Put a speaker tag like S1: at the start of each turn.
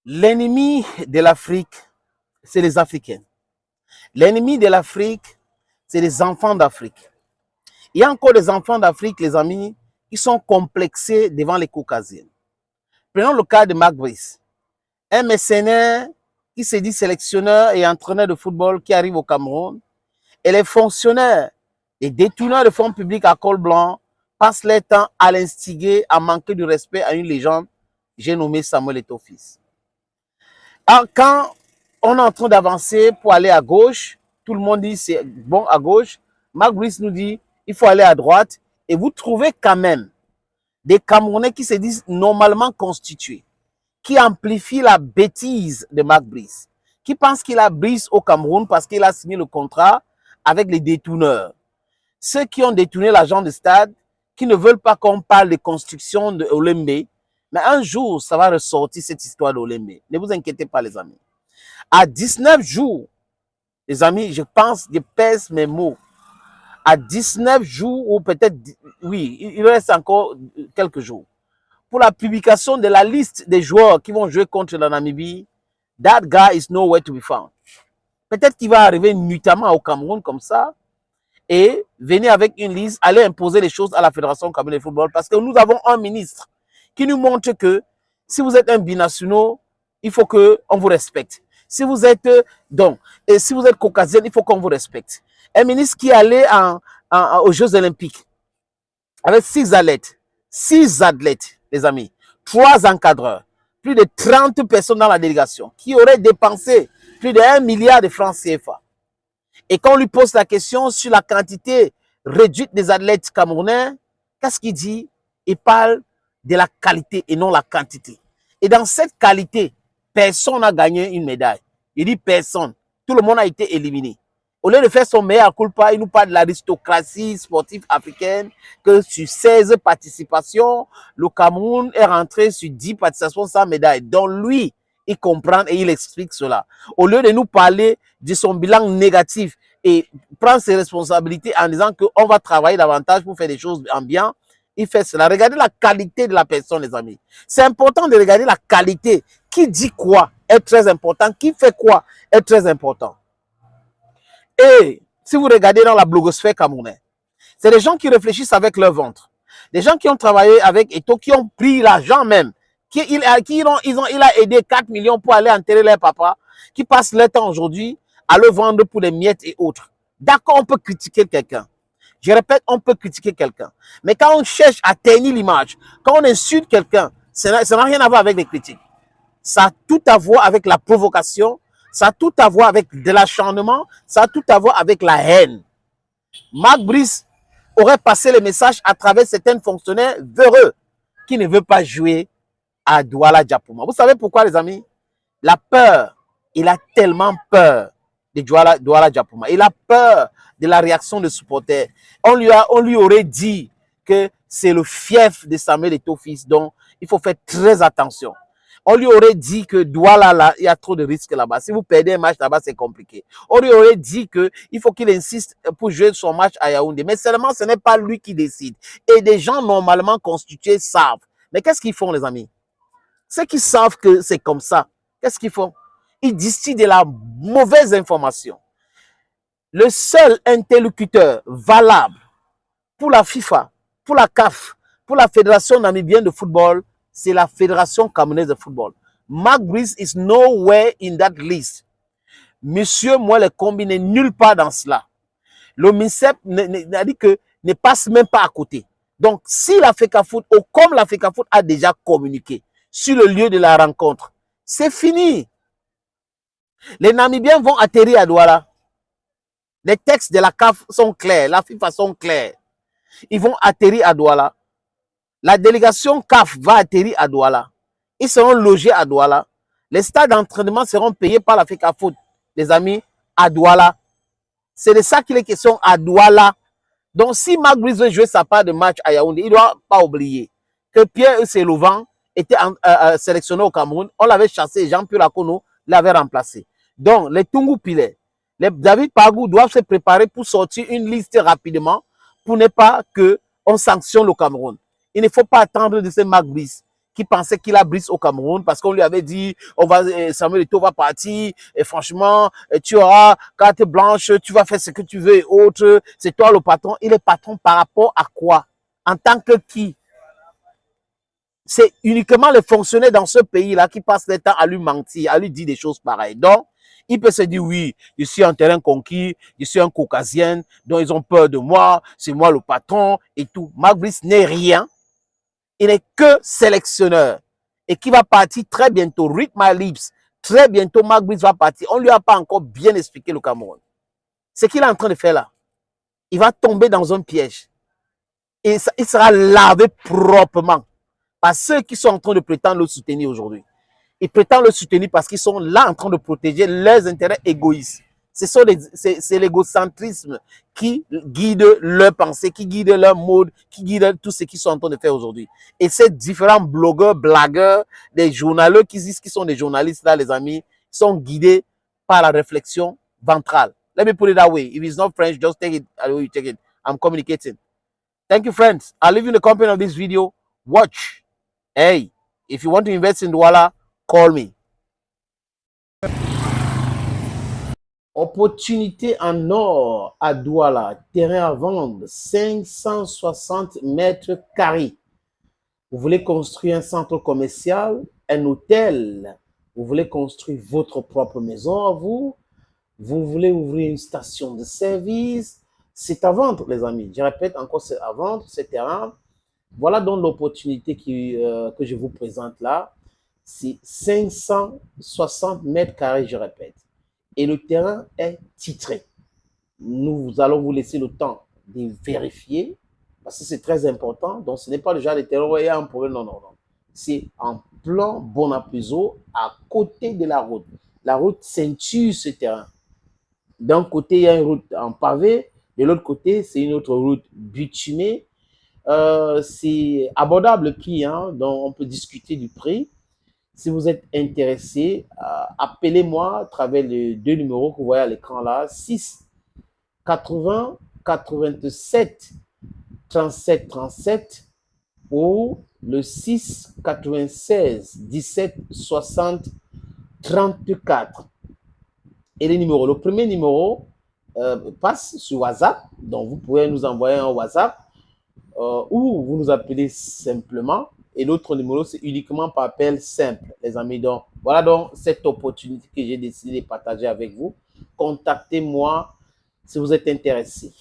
S1: L'ennemi de l'Afrique, c'est les Africains. L'ennemi de l'Afrique, c'est les enfants d'Afrique. Il y a encore des enfants d'Afrique, les amis, qui sont complexés devant les Caucasiens. Prenons le cas de Marc Brice, un mercenaire qui se dit sélectionneur et entraîneur de football qui arrive au Cameroun. Et les fonctionnaires et détourneurs de fonds publics à col blanc passent leur temps à l'instiguer, à manquer de respect à une légende, j'ai nommé Samuel Eto'o-Fils. Quand on est en train d'avancer pour aller à gauche, tout le monde dit c'est bon à gauche. Marc Brice nous dit il faut aller à droite. Et vous trouvez quand même des Camerounais qui se disent normalement constitués, qui amplifient la bêtise de Marc Brice, qui pensent qu'il a Brice au Cameroun parce qu'il a signé le contrat avec les détourneurs. Ceux qui ont détourné l'argent de stade, qui ne veulent pas qu'on parle de construction de Olembe, mais un jour, ça va ressortir cette histoire d'Olembe. Ne vous inquiétez pas, les amis. À 19 jours, les amis, je pense, je pèse mes mots. À 19 jours, ou peut-être, oui, il reste encore quelques jours, pour la publication de la liste des joueurs qui vont jouer contre la Namibie, that guy is nowhere to be found. Peut-être qu'il va arriver nuitamment au Cameroun comme ça, et venir avec une liste, aller imposer les choses à la Fédération camerounaise de football, parce que nous avons un ministre qui nous montre que si vous êtes un binational, il faut qu'on vous respecte. Si vous êtes et si vous êtes caucasien, il faut qu'on vous respecte. Un ministre qui est allé aux Jeux Olympiques avec 6 athlètes, les amis, 3 encadreurs, plus de 30 personnes dans la délégation, qui auraient dépensé plus de 1 milliard de francs CFA. Et quand on lui pose la question sur la quantité réduite des athlètes camerounais, qu'est-ce qu'il dit? Il parle de la qualité et non la quantité. Et dans cette qualité, personne n'a gagné une médaille. Il dit personne. Tout le monde a été éliminé. Au lieu de faire son meilleur culpa, il nous parle de l'aristocratie sportive africaine, que sur 16 participations, le Cameroun est rentré sur 10 participations sans médaille. Donc lui, il comprend et il explique cela. Au lieu de nous parler de son bilan négatif et prendre ses responsabilités en disant qu'on va travailler davantage pour faire des choses en bien, il fait cela. Regardez la qualité de la personne, les amis. C'est important de regarder la qualité. Qui dit quoi est très important. Qui fait quoi est très important. Et si vous regardez dans la blogosphère camerounaise, c'est des gens qui réfléchissent avec leur ventre. Des gens qui ont travaillé avec Eto'o, qui ont pris l'argent même. Il a aidé 4 millions pour aller enterrer leur papa, qui passent leur temps aujourd'hui à le vendre pour des miettes et autres. D'accord, on peut critiquer quelqu'un. Je répète, on peut critiquer quelqu'un. Mais quand on cherche à ternir l'image, quand on insulte quelqu'un, ça n'a rien à voir avec les critiques. Ça a tout à voir avec la provocation, ça a tout à voir avec de l'acharnement, ça a tout à voir avec la haine. Marc Brice aurait passé le message à travers certains fonctionnaires véreux qui ne veulent pas jouer à Douala Diapouma. Vous savez pourquoi, les amis? La peur, il a tellement peur de Douala Diapouma. Il a peur de la réaction des supporters. On lui aurait dit que c'est le fief de Samuel Eto'o-Fils, donc il faut faire très attention. On lui aurait dit que Douala, là, il y a trop de risques là-bas. Si vous perdez un match là-bas, c'est compliqué. On lui aurait dit qu'il faut qu'il insiste pour jouer son match à Yaoundé. Mais seulement, ce n'est pas lui qui décide. Et des gens normalement constitués savent. Mais qu'est-ce qu'ils font, les amis? Ceux qui savent que c'est comme ça, qu'est-ce qu'ils font? Ils distillent de la mauvaise information. Le seul interlocuteur valable pour la FIFA, pour la CAF, pour la Fédération namibienne de football, c'est la Fédération camerounaise de football. Marc Brice is nowhere in that list. Monsieur Moelle Kombi n'est nulle part dans cela. Le MINSEP n'a dit que ne passe même pas à côté. Donc, si la FECAFOOT, ou comme la FECAFOOT a déjà communiqué sur le lieu de la rencontre, c'est fini. Les Namibiens vont atterrir à Douala. Les textes de la CAF sont clairs, la FIFA sont clairs. Ils vont atterrir à Douala. La délégation CAF va atterrir à Douala. Ils seront logés à Douala. Les stades d'entraînement seront payés par la FECAFOOT, les amis, à Douala. C'est de ça qu'il est question à Douala. Donc, si Marc Brice veut jouer sa part de match à Yaoundé, il ne doit pas oublier que Pierre Selovan était sélectionné au Cameroun. On l'avait chassé, Jean-Pierre Lakono l'avait remplacé. Donc, les Tungu Pilé, les David Pagou doivent se préparer pour sortir une liste rapidement pour ne pas qu'on sanctionne le Cameroun. Il ne faut pas attendre de ce Marc Brice qui pensait qu'il a brise au Cameroun parce qu'on lui avait dit, Samuel Eto'o va partir et franchement, tu auras carte blanche, tu vas faire ce que tu veux et autres. C'est toi le patron. Il est patron par rapport à quoi? En tant que qui? C'est uniquement les fonctionnaires dans ce pays-là qui passent le temps à lui mentir, à lui dire des choses pareilles. Donc, il peut se dire, oui, je suis un terrain conquis, je suis un caucasien, donc ils ont peur de moi, c'est moi le patron et tout. Mark Brice n'est rien. Il n'est que sélectionneur. Et qui va partir très bientôt. Read my lips. Très bientôt, Mark Brice va partir. On ne lui a pas encore bien expliqué le Cameroun. Ce qu'il est en train de faire là, il va tomber dans un piège. Et il sera lavé proprement par ceux qui sont en train de prétendre le soutenir aujourd'hui. Ils prétendent le soutenir parce qu'ils sont là en train de protéger leurs intérêts égoïstes. C'est l'égocentrisme qui guide leur pensée, qui guide leur mode, qui guide tout ce qu'ils sont en train de faire aujourd'hui. Et ces différents blogueurs, blagueurs, des journalistes qui disent qu'ils sont des journalistes, là, les amis, sont guidés par la réflexion ventrale. Let me put it that way. If it's not French, just take it. You take it. I'm communicating. Thank you, friends. I'll leave you in the company of this video. Watch. Hey, if you want to invest in Douala, call me. Opportunité en or à Douala, terrain à vendre, 560 mètres carrés. Vous voulez construire un centre commercial, un hôtel, vous voulez construire votre propre maison à vous, vous voulez ouvrir une station de service, c'est à vendre les amis. Je répète encore, c'est à vendre, ce terrain. Voilà donc l'opportunité que je vous présente là. C'est 560 mètres carrés, je répète. Et le terrain est titré. Nous allons vous laisser le temps de vérifier parce que c'est très important. Donc, ce n'est pas le genre de terrain où il y a un problème. Non, non, non. C'est en plan Bonapuzo à côté de la route. La route ceinture ce terrain. D'un côté, il y a une route en pavé. De l'autre côté, c'est une autre route bitumée. C'est abordable le prix, hein, donc on peut discuter du prix. Si vous êtes intéressé, appelez-moi à travers les deux numéros que vous voyez à l'écran là, 6 80 87 37 37 ou le 6 96 17 60 34. Et les numéros, le premier numéro passe sur WhatsApp, donc vous pouvez nous envoyer un WhatsApp ou vous nous appelez simplement. Et l'autre numéro, c'est uniquement par appel simple, les amis. Donc, voilà donc cette opportunité que j'ai décidé de partager avec vous. Contactez-moi si vous êtes intéressé.